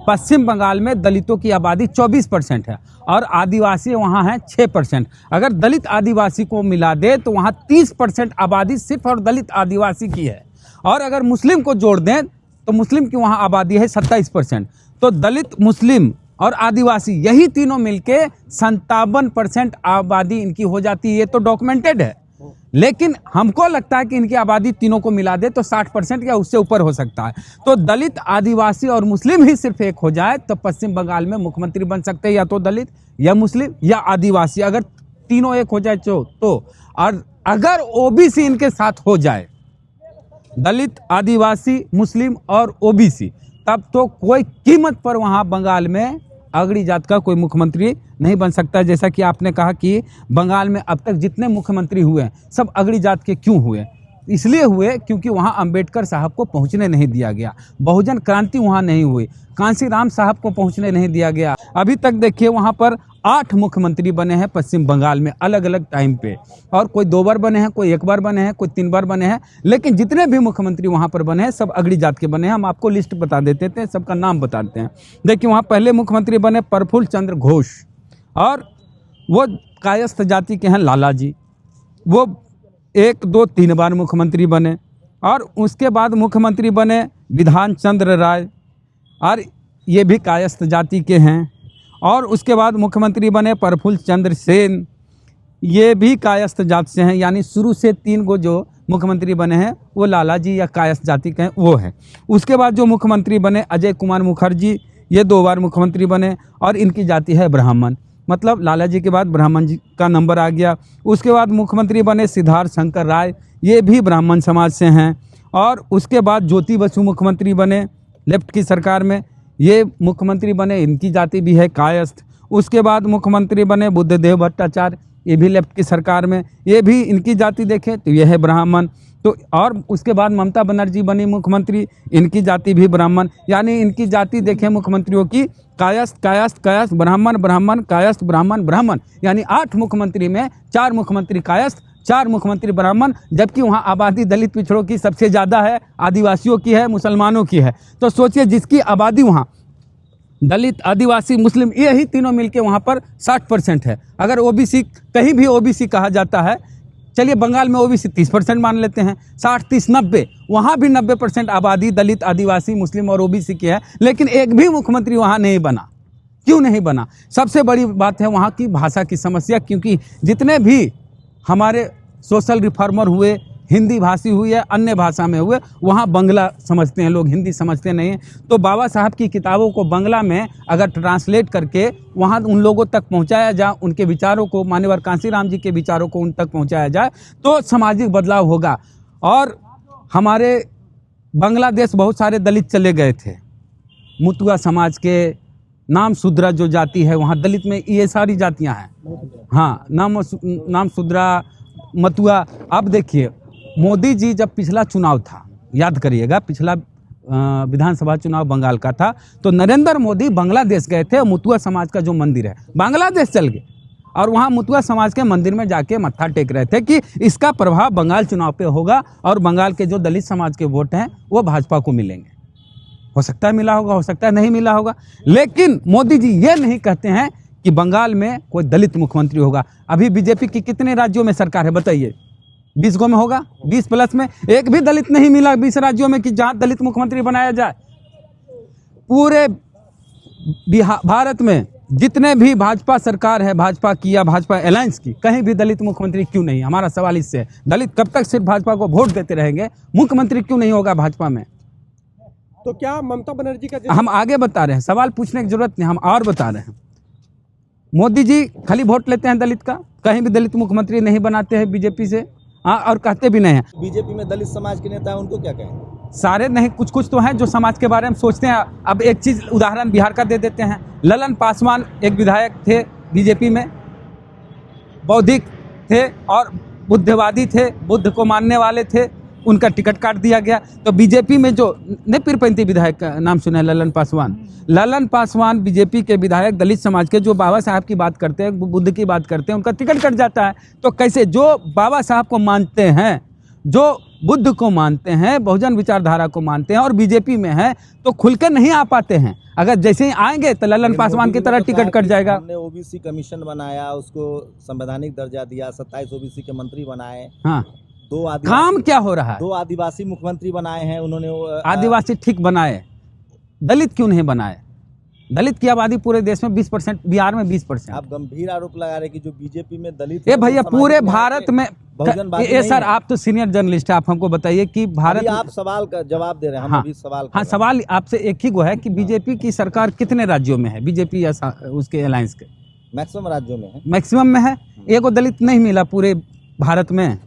पश्चिम बंगाल में दलितों की आबादी 24% है और आदिवासी वहाँ हैं 6%। अगर दलित आदिवासी को मिला दे तो वहाँ 30% आबादी सिर्फ और दलित आदिवासी की है। और अगर मुस्लिम को जोड़ दें तो मुस्लिम की वहाँ आबादी है 27%। तो दलित, मुस्लिम और आदिवासी यही तीनों मिलके 57% आबादी इनकी हो जाती है। ये तो डॉक्यूमेंटेड है। लेकिन हमको लगता है कि इनकी आबादी तीनों को मिला दे तो 60% या उससे ऊपर हो सकता है। तो दलित, आदिवासी और मुस्लिम ही सिर्फ एक हो जाए तो पश्चिम बंगाल में मुख्यमंत्री बन सकते हैं या तो दलित या मुस्लिम या आदिवासी। अगर तीनों एक हो जाए तो और अगर ओबीसी इनके साथ हो जाए, दलित, आदिवासी, मुस्लिम और ओबीसी, तब तो कोई कीमत पर वहाँ बंगाल में अगड़ी जात का कोई मुख्यमंत्री नहीं बन सकता। जैसा कि आपने कहा कि बंगाल में अब तक जितने मुख्यमंत्री हुए सब अगड़ी जात के क्यों हुए? इसलिए हुए क्योंकि वहाँ अंबेडकर साहब को पहुँचने नहीं दिया गया, बहुजन क्रांति वहाँ नहीं हुई, कांशीराम साहब को पहुँचने नहीं दिया गया। अभी तक देखिए वहाँ पर 8 मुख्यमंत्री बने हैं पश्चिम बंगाल में अलग अलग टाइम पे, और कोई 2 बार बने हैं, कोई 1 बार बने हैं, कोई 3 बार बने हैं। लेकिन जितने भी मुख्यमंत्री वहाँ पर बने हैं सब अगड़ी जात के बने हैं। हम आपको लिस्ट बता देते थे, सबका नाम बता देते हैं। देखिए वहाँ पहले मुख्यमंत्री बने प्रफुल्ल चंद्र घोष, और वो कायस्थ जाति के हैं लाला जी। वो 1, 2, 3 बार मुख्यमंत्री बने। और उसके बाद मुख्यमंत्री बने विधान चंद्र राय, और ये भी कायस्थ जाति के हैं। और उसके बाद मुख्यमंत्री बने प्रफुल्ल चंद्र सेन, ये भी कायस्थ जाति से हैं। यानी शुरू से 3 गो जो मुख्यमंत्री बने हैं वो लाला जी या कायस्थ जाति के हैं, वो है। उसके बाद जो मुख्यमंत्री बने अजय कुमार मुखर्जी, ये 2 बार मुख्यमंत्री बने और इनकी जाति है ब्राह्मण, मतलब लाला जी के बाद ब्राह्मण जी का नंबर आ गया। उसके बाद मुख्यमंत्री बने सिद्धार्थ शंकर राय, ये भी ब्राह्मण समाज से हैं। और उसके बाद ज्योति बसु मुख्यमंत्री बने लेफ्ट की सरकार में, ये मुख्यमंत्री बने, इनकी जाति भी है कायस्थ। उसके बाद मुख्यमंत्री बने बुद्धदेव भट्टाचार्य, ये भी लेफ्ट की सरकार में, ये भी इनकी जाति देखें तो ये है ब्राह्मण। तो और उसके बाद ममता बनर्जी बनी मुख्यमंत्री, इनकी जाति भी ब्राह्मण। यानी इनकी जाति देखें मुख्यमंत्रियों की कायस्थ कायस्थ कायस्थ, ब्राह्मण ब्राह्मण, कायस्थ ब्राह्मण ब्राह्मण। यानी 8 मुख्यमंत्री में 4 मुख्यमंत्री कायस्थ, 4 मुख्यमंत्री ब्राह्मण, जबकि वहाँ आबादी दलित पिछड़ों की सबसे ज़्यादा है, आदिवासियों की है, मुसलमानों की है। तो सोचिए जिसकी आबादी वहाँ दलित, आदिवासी, मुस्लिम, यही तीनों मिलके वहाँ पर 60% है। अगर ओबीसी, कहीं भी ओबीसी कहा जाता है, चलिए बंगाल में ओबीसी 30% मान लेते हैं, 60, 30, 90, वहाँ भी 90% आबादी दलित, आदिवासी, मुस्लिम और ओबीसी की है। लेकिन एक भी मुख्यमंत्री वहाँ नहीं बना। क्यों नहीं बना? सबसे बड़ी बात है वहाँ की भाषा की समस्या, क्योंकि जितने भी हमारे सोशल रिफॉर्मर हुए, हिंदी भाषी हुई है, अन्य भाषा में हुए, वहाँ बंगला समझते हैं लोग, हिंदी समझते नहीं हैं। तो बाबा साहब की किताबों को बंगला में अगर ट्रांसलेट करके वहाँ उन लोगों तक पहुँचाया जाए, उनके विचारों को, मान्यवर कांशीराम जी के विचारों को उन तक पहुँचाया जाए तो सामाजिक बदलाव होगा। और हमारे बांग्लादेश बहुत सारे दलित चले गए थे, मुतुआ समाज के, नाम शूद्रा जो जाति है वहाँ दलित में, ये सारी जातियाँ हैं। हाँ, नाम शूद्रा, मतुआ। अब देखिए मोदी जी जब पिछला चुनाव था, याद करिएगा, पिछला विधानसभा चुनाव बंगाल का था, तो नरेंद्र मोदी बांग्लादेश गए थे। मुतुआ समाज का जो मंदिर है बांग्लादेश चल गए और वहाँ मुतुआ समाज के मंदिर में जाके मत्था टेक रहे थे कि इसका प्रभाव बंगाल चुनाव पे होगा और बंगाल के जो दलित समाज के वोट हैं वो भाजपा को मिलेंगे। हो सकता है मिला होगा, हो सकता है नहीं मिला होगा, लेकिन मोदी जी ये नहीं कहते हैं कि बंगाल में कोई दलित मुख्यमंत्री होगा। अभी बीजेपी की कितने राज्यों में सरकार है बताइए? 20 गो में होगा, 20 प्लस में। एक भी दलित नहीं मिला 20 राज्यों में कि जहां दलित मुख्यमंत्री बनाया जाए। पूरे भारत में जितने भी भाजपा सरकार है, भाजपा की या भाजपा अलायंस की, कहीं भी दलित मुख्यमंत्री क्यों नहीं? हमारा सवाल इससे है। दलित कब तक सिर्फ भाजपा को वोट देते रहेंगे? मुख्यमंत्री क्यों नहीं होगा भाजपा में? तो क्या ममता बनर्जी का, हम आगे बता रहे हैं, सवाल पूछने की जरूरत नहीं, हम और बता रहे हैं। मोदी जी खाली वोट लेते हैं दलित का, कहीं भी दलित मुख्यमंत्री नहीं बनाते हैं बीजेपी से, हाँ, और कहते भी नहीं हैं। बीजेपी में दलित समाज के नेता है, उनको क्या कहें? सारे नहीं, कुछ कुछ तो हैं जो समाज के बारे में सोचते हैं। अब एक चीज उदाहरण बिहार का दे देते हैं। ललन पासवान एक विधायक थे बीजेपी में, बौद्धिक थे और बुद्धवादी थे, बुद्ध को मानने वाले थे, उनका टिकट काट दिया गया। तो बीजेपी में जो ने पीरपैंती विधायक का नाम सुना है, ललन पासवान बीजेपी के विधायक दलित समाज के, जो बाबा साहब की बात करते हैं, बुद्ध की बात करते हैं, उनका टिकट कट जाता है। तो कैसे जो बाबा साहब को मानते हैं, जो बुद्ध को मानते हैं, बहुजन विचारधारा को मानते हैं और बीजेपी में हैं, तो खुलकर नहीं आ पाते हैं। अगर जैसे ही आएंगे तो ललन पासवान की तरह टिकट कट जाएगा। हमने ओबीसी कमीशन बनाया, उसको संवैधानिक दर्जा दिया, 27 ओबीसी के मंत्री बनाए, हाँ, 2 काम क्या हो रहा है? 2 आदिवासी मुख्यमंत्री बनाए हैं उन्होंने। आदिवासी ठीक बनाए, दलित क्यों नहीं बनाए? दलित की आबादी पूरे देश में 20%, बिहार में 20%। आप गंभीर आरोप लगा रहे कि जो बीजेपी में दलित ये भैया पूरे भारत में बहुजनवादी ये नहीं सर, है। आप तो सीनियर जर्नलिस्ट है, आप हमको बताइए कि भारत अभी आप सवाल का जवाब दे रहे हैं, हम हाँ, अभी सवाल हाँ, सवाल आपसे एक ही गो है कि बीजेपी की सरकार कितने राज्यों में है? बीजेपी या उसके अलायंस के मैक्सिमम राज्यों में है। मैक्सिमम में है। एगो दलित नहीं मिला पूरे भारत में।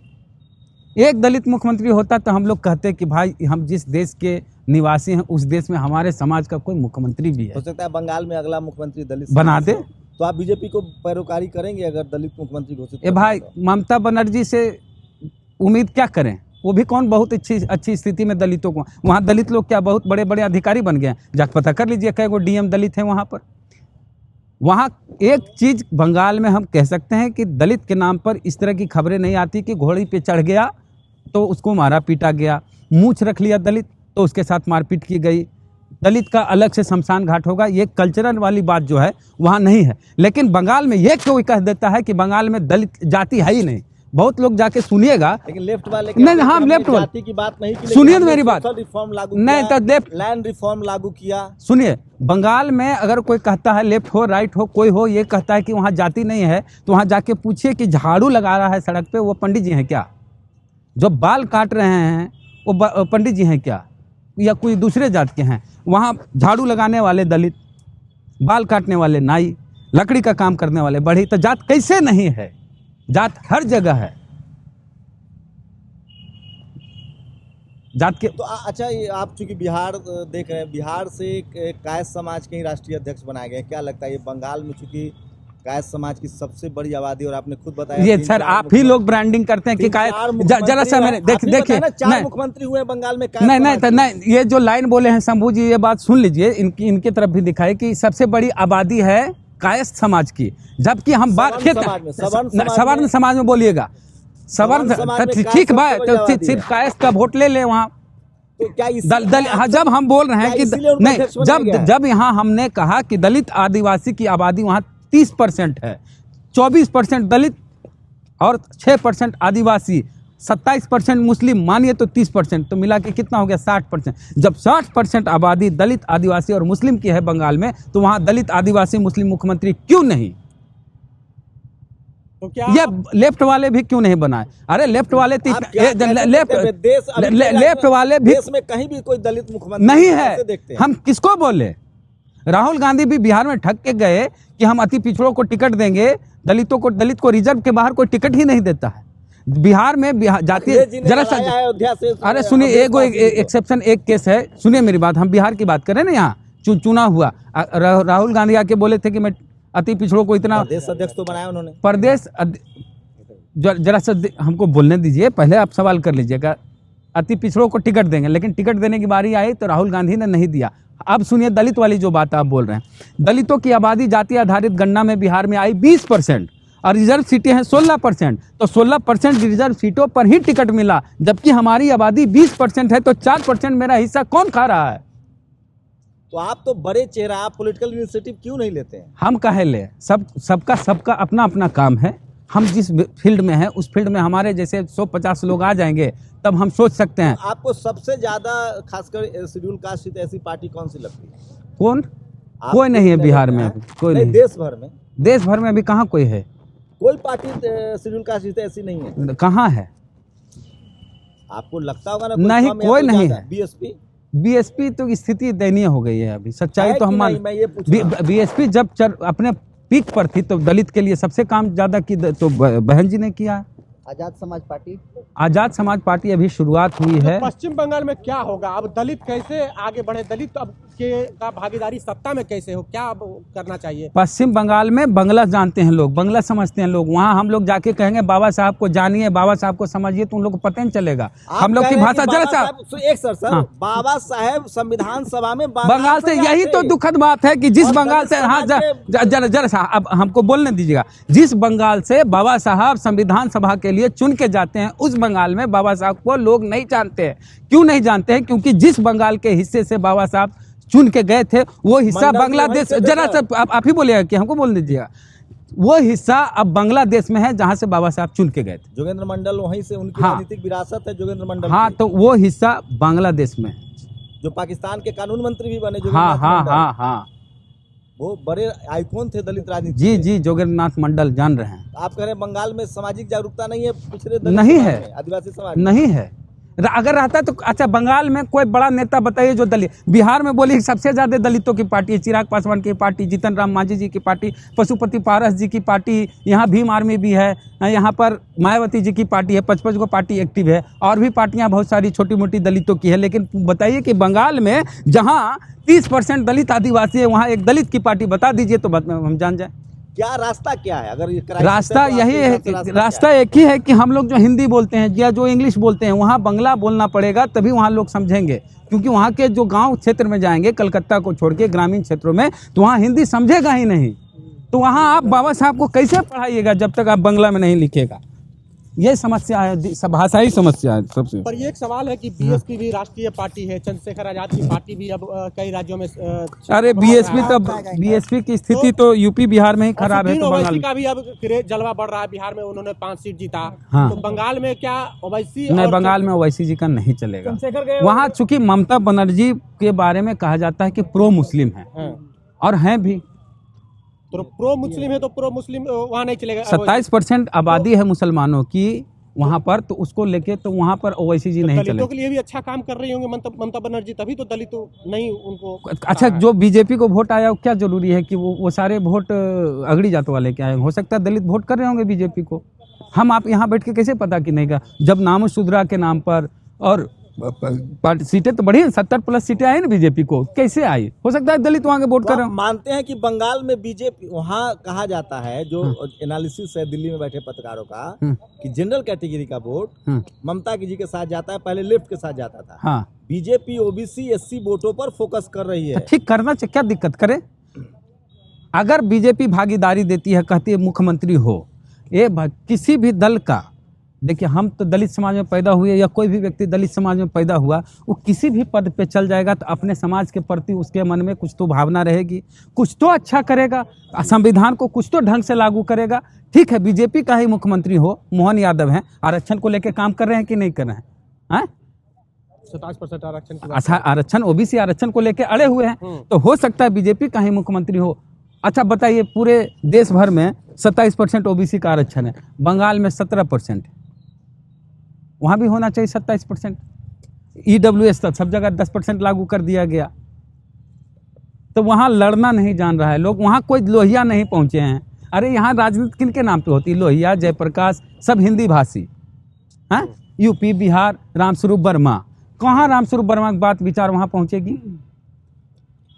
एक दलित मुख्यमंत्री होता तो हम लोग कहते कि भाई हम जिस देश के निवासी हैं उस देश में हमारे समाज का कोई मुख्यमंत्री भी हो है, सकता है बंगाल में अगला मुख्यमंत्री दलित बना दे। तो आप बीजेपी को पैरोकारी करेंगे अगर दलित मुख्यमंत्री घोषित ए भाई, करते हैं ममता बनर्जी से उम्मीद क्या करें? वो भी कौन बहुत अच्छी स्थिति में दलितों को, वहाँ दलित लोग क्या बहुत बड़े बड़े अधिकारी बन गए हैं? जाकर पता कर लीजिए कई गो डीएम दलित हैं वहाँ पर। वहाँ एक चीज बंगाल में हम कह सकते हैं कि दलित के नाम पर इस तरह की खबरें नहीं आती कि घोड़ी पे चढ़ गया तो उसको मारा पीटा गया, मूछ रख लिया दलित तो उसके साथ मारपीट की गई, दलित का अलग से शमशान घाट होगा। ये कल्चरल वाली बात जो है वहाँ नहीं है। लेकिन बंगाल में ये क्यों कह देता है कि बंगाल में दलित जाति है ही नहीं? बहुत लोग जाके सुनिएगा। लेकिन लेफ्ट वाले नहीं, हाँ, लेफ्ट वाले जाति की बात नहीं की, सुनिए तो मेरी बात। रिफॉर्म लागू नहीं किया, तो लेफ्ट, लैंड रिफॉर्म लागू किया। सुनिए, बंगाल में अगर कोई कहता है लेफ्ट हो राइट हो कोई हो ये कहता है कि वहाँ जाति नहीं है, तो वहाँ जाके पूछिए कि झाड़ू लगा रहा है सड़क पे वो पंडित जी हैं क्या? जो बाल काट रहे हैं वो पंडित जी हैं क्या, या कोई दूसरे जात के हैं? वहाँ झाड़ू लगाने वाले दलित, बाल काटने वाले नाई, लकड़ी का काम करने वाले बढ़ी, तो जात कैसे नहीं है? जात हर जगह है। जात के तो अच्छा, ये आप चूंकि बिहार देख रहे हैं, बिहार से कायस्थ समाज के ही राष्ट्रीय अध्यक्ष बनाए गए, क्या लगता है ये बंगाल में चूंकि कायस्थ समाज की सबसे बड़ी आबादी, और आपने खुद बताया ये सर आप ही लोग ब्रांडिंग करते हैं कि जरा सा मैंने देखिए, चार मुख्यमंत्री हुए बंगाल में। नहीं, ये जो लाइन बोले हैं शंभू जी, ये बात सुन लीजिए, इनके तरफ भी दिखाए कि सबसे बड़ी आबादी है कायस्थ समाज की, जबकि हम बात सवर्ण समाज में बोलिएगा, सवर्ण ठीक भाई, तो सिर्फ कायस्थ का वोट ले ले वहाँ। तो क्या हाँ, जब हम बोल रहे हैं कि नहीं, जब यहाँ हमने कहा कि दलित आदिवासी की आबादी वहाँ 30% है, 24% दलित और 6% आदिवासी, 27% मुस्लिम, मानिए तो 30%, तो मिला के कितना हो गया? 60%। जब 60% आबादी दलित आदिवासी और मुस्लिम की है बंगाल में, तो वहाँ दलित आदिवासी मुस्लिम मुख्यमंत्री क्यों नहीं? तो क्या ये लेफ्ट वाले भी क्यों नहीं बनाए? अरे लेफ्ट वाले लेफ्ट वाले भी देश में कहीं भी कोई दलित मुख्यमंत्री नहीं है। देखते हैं। हम किसको बोले? राहुल गांधी भी बिहार में ठग के गए कि हम अति पिछड़ों को टिकट देंगे, दलित को रिजर्व के बाहर कोई टिकट ही नहीं देता है बिहार में। जातीय जरा सा, अरे सुनिए, एक्सेप्शन एक केस है, सुनिए मेरी बात, हम बिहार की बात करें ना, यहाँ चुना हुआ राहुल गांधी आके बोले थे कि मैं अति पिछड़ों को इतना, प्रदेश अध्यक्ष तो बनाया उन्होंने, प्रदेश जरा सा हमको बोलने दीजिए, पहले आप सवाल कर लीजिएगा। अति पिछड़ों को टिकट देंगे, लेकिन टिकट देने की बारी आई तो राहुल गांधी ने नहीं दिया। अब सुनिए दलित वाली जो बात आप बोल रहे हैं, दलितों की आबादी जाति आधारित गणना में बिहार में आई 20% और रिजर्व सीटें हैं 16%, तो 16% रिजर्व सीटों पर ही टिकट मिला, जबकि हमारी आबादी 20% है, तो 4% मेरा हिस्सा कौन खा रहा है? तो आप तो बड़े चेहरा, आप पॉलिटिकल इनिशिएटिव क्यों नहीं लेते हैं? हम काहे ले? सबका अपना अपना काम है। हम जिस फील्ड में हैं उस फील्ड में हमारे जैसे 150 लोग आ जाएंगे तब हम सोच सकते हैं। आपको सबसे ज्यादा खासकर शेड्यूल कास्ट की ऐसी पार्टी कौन सी लगती है? कौन? कोई नहीं है बिहार में अभी, कोई नहीं। देश भर में? देश भर में अभी कहाँ कोई है? कोई पार्टी शेड्यूल कास्ट ऐसी नहीं है। कहाँ है? आपको लगता होगा ना? नहीं, कोई नहीं है। बीएसपी तो स्थिति दयनीय हो गई है अभी, सच्चाई तो हम मान। बीएसपी जब अपने पीक पर थी तो दलित के लिए सबसे काम ज्यादा की तो बहन जी ने किया। आजाद समाज पार्टी? आजाद समाज पार्टी अभी शुरुआत हुई है। पश्चिम बंगाल में क्या होगा अब? दलित कैसे आगे बढ़े? दलित अब के का भागीदारी सत्ता में कैसे हो, क्या अब करना चाहिए? पश्चिम बंगाल में बंगला जानते हैं लोग, बंगला समझते हैं लोग। वहाँ हम लोग जाके कहेंगे बाबा साहब को जानिए, बाबा साहब को समझिए, तो उन लोग को पता नहीं चलेगा हम लोग की भाषा। जरा सा एक सर हाँ। बाबा साहेब संविधान सभा में बंगाल से, यही तो दुखद बात है कि जिस बंगाल से, हाँ जरा सा अब हमको बोलने दीजिएगा, जिस बंगाल से बाबा साहब संविधान सभा के लिए चुन के जाते हैं, उस बंगाल में बाबा साहब को लोग नहीं जानते हैं। क्यों नहीं जानते हैं? क्योंकि जिस बंगाल के हिस्से से बाबा साहब चुन के गए थे वो हिस्सा बांग्लादेश, जरा सा आप ही बोलिएगा कि हमको बोल दीजिएगा, वो हिस्सा अब बांग्लादेश में है जहां से बाबा साहब चुन के गए थे। जोगेंद्र मंडल वहीं से, उनकी हाँ। राजनीतिक विरासत है जोगेंद्र मंडल हाँ, की। तो वो हिस्सा बांग्लादेश में है। जो पाकिस्तान के कानून मंत्री भी बने हाँ जोगेंद्र हाँ मंडल, हाँ हाँ वो बड़े आइकॉन थे दलित राजनीति जी के। जी, जोगेंद्रनाथ मंडल जान रहे हैं। आप कह रहे हैं बंगाल में सामाजिक जागरूकता नहीं है, पिछड़े दलित नहीं समाज है। में, आदिवासी समाज में। नहीं है। अगर रहता तो अच्छा, बंगाल में कोई बड़ा नेता बताइए जो दलित, बिहार में बोली सबसे ज्यादा दलितों की पार्टी है, चिराग पासवान की पार्टी, जीतन राम मांझी जी की पार्टी, पशुपति पारस जी की पार्टी, यहाँ भीम आर्मी भी है, यहाँ पर मायावती जी की पार्टी है, 55 को पार्टी एक्टिव है, और भी पार्टियां बहुत सारी छोटी मोटी दलितों की है। लेकिन बताइए कि बंगाल में जहाँ 30% दलित आदिवासी है, वहाँ एक दलित की पार्टी बता दीजिए तो हम जान जाए। क्या रास्ता क्या है? अगर ये क्राइसिस रास्ता है तो यही आपके है, हिसाब से रास्ता रास्ता क्या है? एक ही है कि हम लोग जो हिंदी बोलते हैं या जो इंग्लिश बोलते हैं, वहाँ बंगला बोलना पड़ेगा, तभी वहाँ लोग समझेंगे। क्योंकि वहाँ के जो गांव क्षेत्र में जाएंगे, कलकत्ता को छोड़ के ग्रामीण क्षेत्रों में, तो वहाँ हिंदी समझेगा ही नहीं। तो वहाँ आप बाबा साहब को कैसे पढ़ाइएगा जब तक आप बंगला में नहीं लिखेगा? ये समस्या है, सब भाषाई समस्या है सबसे। पर ये एक सवाल है कि बीएसपी भी राष्ट्रीय पार्टी है, चंद्रशेखर आजाद की पार्टी भी अब कई राज्यों में अरे बीएसपी तो, बीएसपी की स्थिति तो यूपी बिहार में ही खराब है, तो बंगाल का भी अब जलवा बढ़ रहा है। बिहार में उन्होंने 5 सीट जीता। हाँ। तो बंगाल में क्या ओवैसी? नहीं, बंगाल में ओवैसी जी का नहीं चलेगा। वहाँ चूंकि ममता बनर्जी के बारे में कहा जाता है कि प्रो मुस्लिम है, और हैं भी। तो प्रो मुस्लिम है तो प्रो मुस्लिम वहाँ नहीं चलेगा। 27% आबादी है मुसलमानों की वहाँ पर, तो उसको लेके तो वहाँ पर ओवैसी जी नहीं दलितों चले। के लिए भी अच्छा काम कर रही होंगे ममता बनर्जी, तभी तो दलितों नहीं उनको। अच्छा, जो बीजेपी को वोट आया, क्या जरूरी है कि वो सारे वोट अगड़ी जात वाले के आए? हो सकता है दलित वोट कर रहे होंगे बीजेपी को। हम आप यहाँ बैठ के कैसे पता कि नहीं का? जब नाम सुधरा के नाम पर, और सीटें तो बढ़ी, 70+ सीटें आई ना बीजेपी को, कैसे आई? हो सकता है दलित वहाँ के वोट कर रहे हो। मानते हैं कि बंगाल में बीजेपी, वहाँ कहा जाता है जो एनालिसिस है दिल्ली में बैठे पत्रकारों का, कि जनरल कैटेगरी का वोट ममता जी के साथ जाता है, पहले लेफ्ट के साथ जाता था। हाँ, बीजेपी ओबीसी एससी वोटों पर फोकस कर रही है। ठीक करना चाहिए, क्या दिक्कत करे? अगर बीजेपी भागीदारी देती है, कहती है मुख्यमंत्री हो, ये किसी भी दल का, देखिए हम तो दलित समाज में पैदा हुए, या कोई भी व्यक्ति दलित समाज में पैदा हुआ, वो किसी भी पद पे चल जाएगा तो अपने समाज के प्रति उसके मन में कुछ तो भावना रहेगी, कुछ तो अच्छा करेगा, संविधान को कुछ तो ढंग से लागू करेगा। ठीक है, बीजेपी का ही मुख्यमंत्री हो, मोहन यादव हैं, आरक्षण को लेकर काम कर रहे हैं कि नहीं कर रहे हैं? 27% आरक्षण की बात। अच्छा, आरक्षण, ओबीसी आरक्षण को लेकर अड़े हुए हैं, तो हो सकता है बीजेपी का ही मुख्यमंत्री हो। अच्छा बताइए, पूरे देश भर में 27% ओबीसी का आरक्षण है, बंगाल में 17% है, वहाँ भी होना चाहिए 27%। EWS तक सब जगह 10% लागू कर दिया गया, तो वहाँ लड़ना नहीं जान रहा है लोग, वहाँ कोई लोहिया नहीं पहुँचे हैं। अरे यहाँ राजनीति किन के नाम पे होती? लोहिया, जयप्रकाश, सब हिंदी भाषी हैं। यूपी, बिहार, रामस्वरूप वर्मा, कहाँ रामस्वरूप वर्मा की बात विचार वहाँ पहुँचेगी?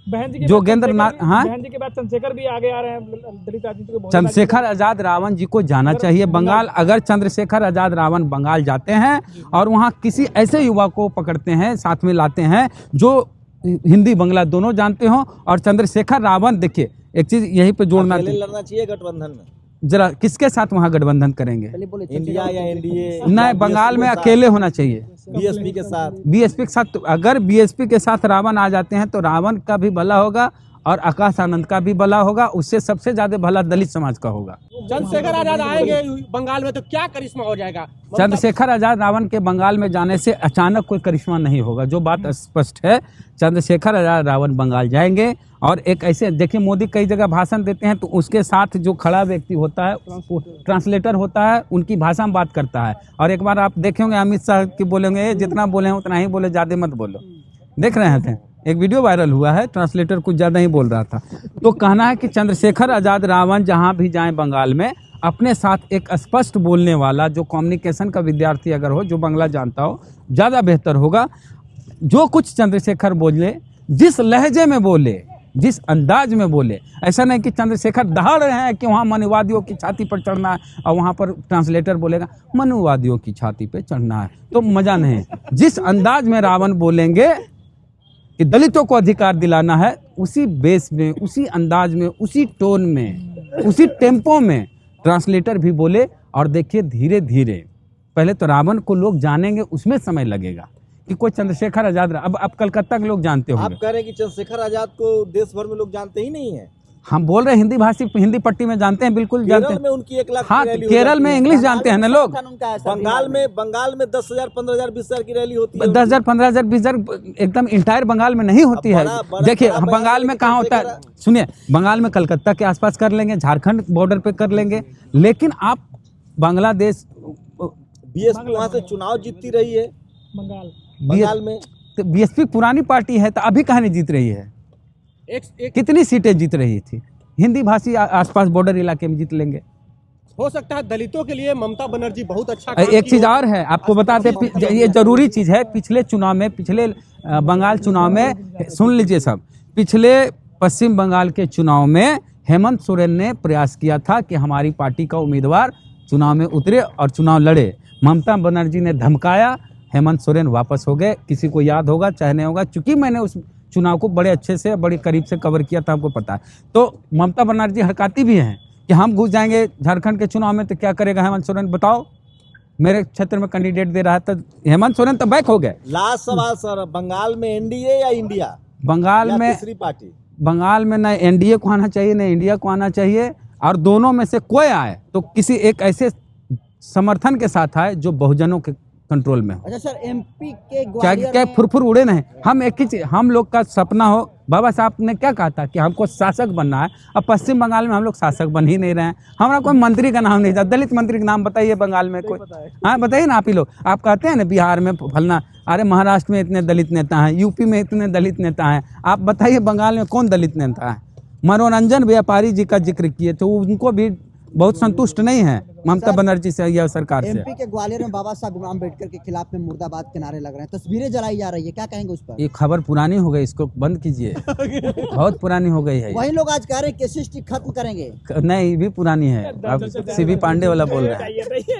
जोगेंद्र नाथ, हाँ, बहन जी के बाद चंद्रशेखर भी आगे आ रहे हैं दलित राजनीति को। चंद्रशेखर आजाद रावण जी को जाना चाहिए बंगाल। अगर चंद्रशेखर आजाद रावण बंगाल जाते हैं और वहाँ किसी ऐसे युवा को पकड़ते हैं, साथ में लाते हैं जो हिंदी बंगला दोनों जानते हो, और चंद्रशेखर रावण, देखिए एक चीज यही पे जोड़ना, लड़ना चाहिए गठबंधन में। जरा किसके साथ वहाँ गठबंधन करेंगे? इंडिया या एनडीए? नहीं, बंगाल में अकेले होना चाहिए, बीएसपी के साथ। बीएसपी के साथ। अगर बीएसपी के साथ रावण आ जाते हैं तो रावण का भी भला होगा और आकाश आनंद का भी भला होगा, उससे सबसे ज्यादा भला दलित समाज का होगा। चंद्रशेखर आजाद आएंगे बंगाल में तो क्या करिश्मा हो जाएगा? चंद्रशेखर आजाद रावण के बंगाल में जाने से अचानक कोई करिश्मा नहीं होगा, जो बात स्पष्ट है। चंद्रशेखर आजाद रावण बंगाल जाएंगे, और एक ऐसे, देखिए मोदी कई जगह भाषण देते हैं तो उसके साथ जो खड़ा व्यक्ति होता है, ट्रांसलेटर होता है, उनकी भाषा में बात करता है। और एक बार आप देखेंगे अमित शाह की बोलेंगे, जितना बोले हैं उतना ही बोले, ज्यादा मत बोलो। देख रहे थे, एक वीडियो वायरल हुआ है, ट्रांसलेटर कुछ ज़्यादा ही बोल रहा था। तो कहना है कि चंद्रशेखर आजाद रावण जहाँ भी जाएं बंगाल में, अपने साथ एक स्पष्ट बोलने वाला, जो कम्युनिकेशन का विद्यार्थी अगर हो, जो बंगला जानता हो, ज़्यादा बेहतर होगा। जो कुछ चंद्रशेखर बोले, जिस लहजे में बोले, जिस अंदाज में बोले, ऐसा नहीं कि चंद्रशेखर दहाड़ रहे हैं कि वहाँ मनुवादियों की छाती पर चढ़ना है और वहाँ पर ट्रांसलेटर बोलेगा मनुवादियों की छाती पे चढ़ना है, तो मजा नहीं। जिस अंदाज में रावण बोलेंगे कि दलितों को अधिकार दिलाना है, उसी बेस में, उसी अंदाज में, उसी टोन में, उसी टेम्पो में ट्रांसलेटर भी बोले। और देखिए धीरे धीरे, पहले तो रावण को लोग जानेंगे, उसमें समय लगेगा कि कोई चंद्रशेखर आजाद रहा। अब कलकत्ता के लोग जानते आप होंगे। कह रहे हैं कि चंद्रशेखर आजाद को देश भर में लोग जानते ही नहीं है। हम बोल रहे हैं हिंदी भाषी, हिंदी पट्टी में जानते हैं, बिल्कुल जानते केरल हैं। में उनकी 1 लाख हाँ, की रैली हो केरल जाती में है। इंग्लिश जानते हैं ना लोग। बंगाल में 10,000, 15,000, 20,000 की रैली होती है। 10,000, 15,000, 20,000 एकदम इंटायर बंगाल में नहीं होती है। बड़ा देखिए बड़ा बंगाल में कहाँ होता है, सुनिए, बंगाल में कलकत्ता के आसपास कर लेंगे, झारखंड बॉर्डर पे कर लेंगे, लेकिन आप बांग्लादेश, बीएसपी वहाँ से चुनाव जीतती रही है बंगाल में। तो बीएसपी पुरानी पार्टी है, तो अभी कहाँ नहीं जीत रही है? एक कितनी सीटें जीत रही थी? हिंदी भाषी आसपास बॉर्डर इलाके में जीत लेंगे। हो सकता है दलितों के लिए ममता बनर्जी बहुत अच्छा काम एक की चीज हो। और है, आपको बताते, ये जरूरी चीज है। पिछले चुनाव में, पिछले बंगाल चुनाव में, सुन लीजिए सब, पिछले पश्चिम बंगाल के चुनाव में हेमंत सोरेन ने प्रयास किया था कि हमारी पार्टी का उम्मीदवार चुनाव में उतरे और चुनाव लड़े। ममता बनर्जी ने धमकाया, हेमंत सोरेन वापस हो गए। किसी को याद होगा चाहे नहीं होगा, चूंकि मैंने उस चुनाव को बड़े अच्छे से, बड़े करीब से कवर किया था, हमको पता है। तो ममता बनर्जी हड़काती भी हैं कि हम घुस जाएंगे झारखंड के चुनाव में तो क्या करेगा हेमंत सोरेन, बताओ। मेरे क्षेत्र में कैंडिडेट दे रहा है, तो हेमंत सोरेन तो बैक हो गए। लास्ट सवाल सर, बंगाल में एनडीए या इंडिया, बंगाल या में, तीसरी पार्टी? बंगाल में न एनडीए को आना चाहिए न इंडिया को आना चाहिए, और दोनों में से कोई आए तो किसी एक ऐसे समर्थन के साथ आए जो बहुजनों के कंट्रोल में हो। अच्छा सर, एमपी के क्या ग्वालियर क्या में फुरफुर उड़े नहीं। हम एक ही चीज, हम लोग का सपना हो, बाबा साहब ने क्या कहा था कि हमको शासक बनना है। अब पश्चिम बंगाल में हम लोग शासक बन ही नहीं रहे हैं। हमारा कोई मंत्री का नाम नहीं था। दलित मंत्री का नाम बताइए बंगाल में कोई? हाँ बताइए ना आप ही लोग। आप कहते हैं ना बिहार में फलना, अरे महाराष्ट्र में इतने दलित नेता हैं, यूपी में इतने दलित नेता हैं, आप बताइए बंगाल में कौन दलित नेता है? मनोरंजन व्यापारी जी का जिक्र किए तो उनको भी बहुत संतुष्ट नहीं है ममता बनर्जी से या सरकार से। एमपी के ग्वालियर में बाबा साहब अम्बेडकर के खिलाफ में मुर्दाबाद के नारे लग रहे हैं, तस्वीरें जलाई जा रही है, क्या कहेंगे उस पर? ये खबर पुरानी हो गई, इसको बंद कीजिए। बहुत पुरानी हो गई है। वही लोग आज कह रहे हैं कि एसएसटी खत्म करेंगे। नहीं, भी पुरानी है। अब सीबी पांडे वाला बोल रहे हैं।